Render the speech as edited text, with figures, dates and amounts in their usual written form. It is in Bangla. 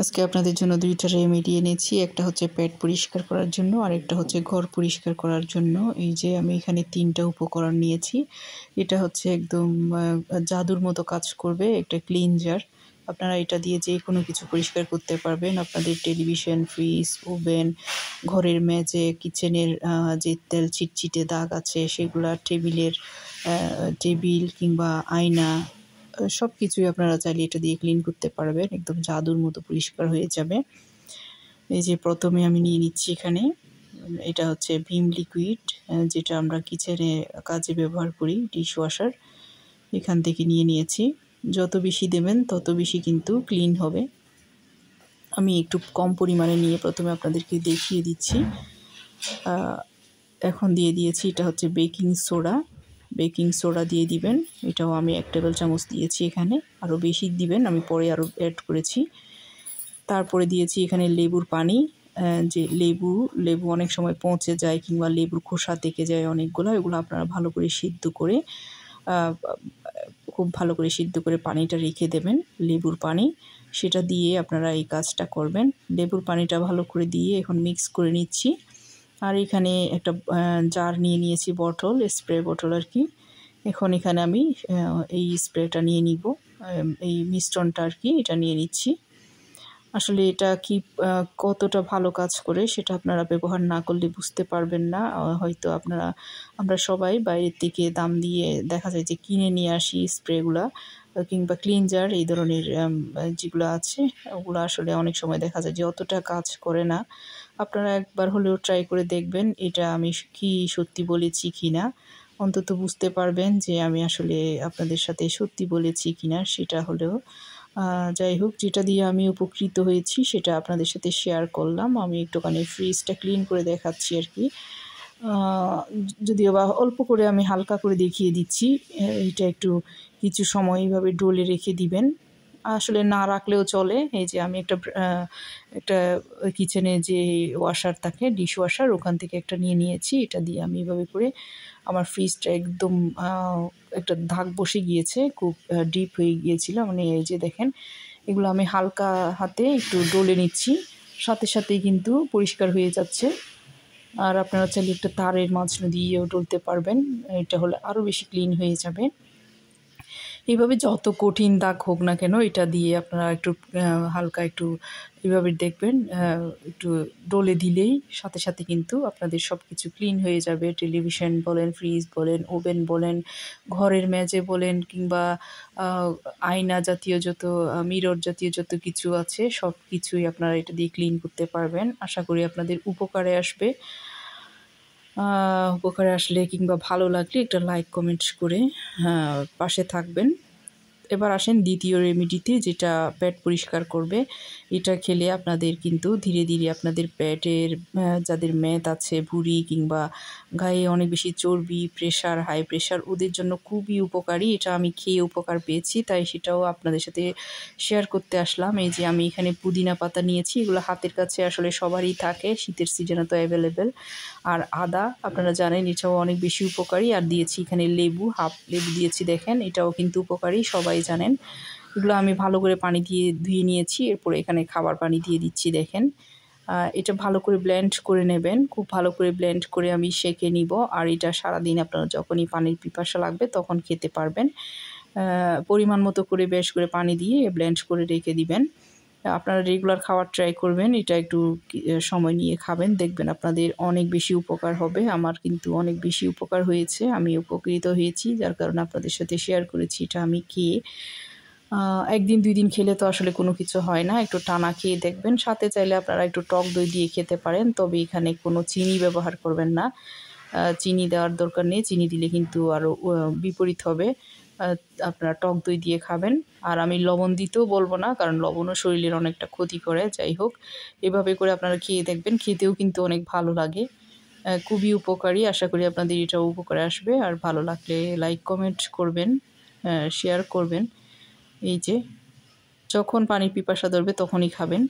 আজকে আপনাদের জন্য দুইটা রেমেডি এনেছি। একটা হচ্ছে পেট পরিষ্কার করার জন্য আর একটা হচ্ছে ঘর পরিষ্কার করার জন্য। এই যে আমি এখানে ৩টা উপকরণ নিয়েছি। এটা হচ্ছে একদম জাদুর মতো কাজ করবে, একটা ক্লিনজার। আপনারা এটা দিয়ে যে কোনো কিছু পরিষ্কার করতে পারবেন। আপনাদের টেলিভিশন, ফ্রিজ, ওভেন, ঘরের মেঝে, কিচেনের যে তেল চিটচিটে দাগ আছে সেগুলা, টেবিল কিংবা আয়না, সব কিছুই আপনারা চাইলে এটা দিয়ে ক্লিন করতে পারবেন। একদম জাদুর মতো পরিষ্কার হয়ে যাবে। এই যে প্রথমে আমি নিয়ে নিচ্ছি এখানে, এটা হচ্ছে ভিম লিকুইড, যেটা আমরা কিচেনে কাজে ব্যবহার করি, ডিশওয়াশার। এখান থেকে নিয়ে নিয়েছি। যত বেশি দেবেন তত বেশি কিন্তু ক্লিন হবে। আমি একটু কম পরিমাণে নিয়ে প্রথমে আপনাদেরকে দেখিয়ে দিচ্ছি। এখন দিয়ে দিয়েছি, এটা হচ্ছে বেকিং সোডা দিয়ে দিবেন। এটাও আমি 1 টেবিল চামচ দিয়েছি এখানে, আরও বেশি দিবেন, আমি পরে আরও অ্যাড করেছি। তারপরে দিয়েছি এখানে লেবুর পানি। যে লেবু অনেক সময় পচে যায় কিংবা লেবুর খোসা থেকে যায় অনেকগুলো, এগুলো আপনারা ভালো করে সিদ্ধ করে খুব ভালো করে সিদ্ধ করে পানিটা রেখে দেবেন, লেবুর পানি। সেটা দিয়ে আপনারা এই কাজটা করবেন। লেবুর পানিটা ভালো করে দিয়ে এখন মিক্স করে নিচ্ছি। আর এখানে একটা জার নিয়ে নিয়েছি, স্প্রে বটল আর কি। এখন এখানে আমি এই স্প্রেটা নিয়ে নিব, এই মিশ্রণটা আর কি, এটা নিয়ে নিচ্ছি। আসলে এটা কি কতটা ভালো কাজ করে সেটা আপনারা ব্যবহার না করলে বুঝতে পারবেন না। হয়তো আমরা সবাই বাইরের থেকে দাম দিয়ে দেখা যায় যে কিনে নিয়ে আসি স্প্রেগুলা কিংবা ক্লিনজার, এই ধরনের যেগুলো আছে ওগুলো আসলে অনেক সময় দেখা যায় যে অতটা কাজ করে না। আপনারা একবার হলেও ট্রাই করে দেখবেন এটা আমি কি সত্যি বলেছি কিনা। অন্তত বুঝতে পারবেন যে আমি আসলে আপনাদের সাথে সত্যি বলেছি কিনা। সেটা হলেও যাই হোক, যেটা দিয়ে আমি উপকৃত হয়েছি সেটা আপনাদের সাথে শেয়ার করলাম। আমি একটুখানি ফ্রিজটা ক্লিন করে দেখাচ্ছি আর কি। যদিও বা অল্প করে আমি হালকা করে দেখিয়ে দিচ্ছি। এটা একটু কিছু সময় এইভাবে ডলে রেখে দিবেন, আসলে না রাখলেও চলে। এই যে আমি একটা কিচেনে যে ওয়াশার থাকে, ডিশ ওয়াশার, ওখান থেকে একটা নিয়ে নিয়েছি। এটা দিয়ে আমি এভাবে করে আমার ফ্রিজটা একদম একটা দাগ বসে গিয়েছে, খুব ডিপ হয়ে গিয়েছিল। মানে এই যে দেখেন, এগুলো আমি হালকা হাতে একটু ডলে নিচ্ছি, সাথে সাথেই কিন্তু পরিষ্কার হয়ে যাচ্ছে। আর আপনারা চাইলে একটা তারের মাঝখান দিয়েও ডলতে পারবেন, এটা হলে আরও বেশি ক্লিন হয়ে যাবে। এইভাবে যত কঠিন দাগ হোক না কেন, এটা দিয়ে আপনারা একটু হালকা একটু এইভাবে দেখবেন, একটু ডলে দিলেই সাথে সাথে কিন্তু আপনাদের সব কিছু ক্লিন হয়ে যাবে। টেলিভিশন বলেন, ফ্রিজ বলেন, ওভেন বলেন, ঘরের মেঝে বলেন কিংবা আয়না জাতীয় যত, মিরর জাতীয় যত কিছু আছে সব কিছুই আপনারা এটা দিয়ে ক্লিন করতে পারবেন। আশা করি আপনাদের উপকারে আসবে। উপকারে আসলে কিংবা ভালো লাগলে একটা লাইক কমেন্ট করে পাশে থাকবেন। এবার আসেন দ্বিতীয় রেমেডিতে, যেটা পেট পরিষ্কার করবে। এটা খেলে আপনাদের কিন্তু ধীরে ধীরে আপনাদের পেটের যাদের মেদ আছে, ভুঁড়ি কিংবা গায়ে অনেক বেশি চর্বি, হাই প্রেশার, ওদের জন্য খুবই উপকারী। এটা আমি খেয়ে উপকার পেয়েছি, তাই সেটাও আপনাদের সাথে শেয়ার করতে আসলাম। এই যে আমি এখানে পুদিনা পাতা নিয়েছি, এগুলো হাতের কাছে আসলে সবারই থাকে, শীতের সিজনে তো অ্যাভেলেবেল। আর আদা, আপনারা জানেন এটাও অনেক বেশি উপকারী। আর দিয়েছি এখানে হাফ লেবু দিয়েছি, দেখেন এটাও কিন্তু উপকারী, সবাই জানেন। এগুলো আমি ভালো করে পানি দিয়ে ধুয়ে নিয়েছি, এরপরে এখানে খাবার পানি দিয়ে দিচ্ছি, দেখেন। এটা ভালো করে ব্লেন্ড করে নেবেন, খুব ভালো করে ব্লেন্ড করে আমি সেঁকে নিব। আর এটা সারাদিন আপনারা যখনই পানির পিপাসা লাগবে তখন খেতে পারবেন। পরিমাণ মতো করে বেশ করে পানি দিয়ে ব্লেন্ড করে রেখে দিবেন। আপনারা রেগুলার খাওয়ার ট্রাই করবেন, এটা একটু সময় নিয়ে খাবেন, দেখবেন আপনাদের অনেক বেশি উপকার হবে। আমার কিন্তু অনেক বেশি উপকার হয়েছে, আমি উপকৃত হয়েছি, যার কারণে আপনাদের সাথে শেয়ার করেছি। এটা আমি খেয়ে 1 দিন 2 দিন খেলে তো আসলে কোনো কিছু হয় না, একটু টানা খেয়ে দেখবেন। সাথে চাইলে আপনারা একটু টক দই দিয়ে খেতে পারেন, তবে এখানে কোনো চিনি ব্যবহার করবেন না। চিনি দেওয়ার দরকার নেই, চিনি দিলে কিন্তু আরও বিপরীত হবে। আপনারা টক দই দিয়ে খাবেন। আর আমি লবণ দিতেও বলবো না, কারণ লবণও শরীরের অনেকটা ক্ষতি করে। যাই হোক, এভাবে করে আপনারা খেয়ে দেখবেন, খেতেও কিন্তু অনেক ভালো লাগে, খুবই উপকারী। আশা করি আপনাদের এটাও উপকারে আসবে। আর ভালো লাগলে লাইক কমেন্ট করবেন, শেয়ার করবেন। এই যে যখন পানির পিপাসা ধরবে তখনই খাবেন।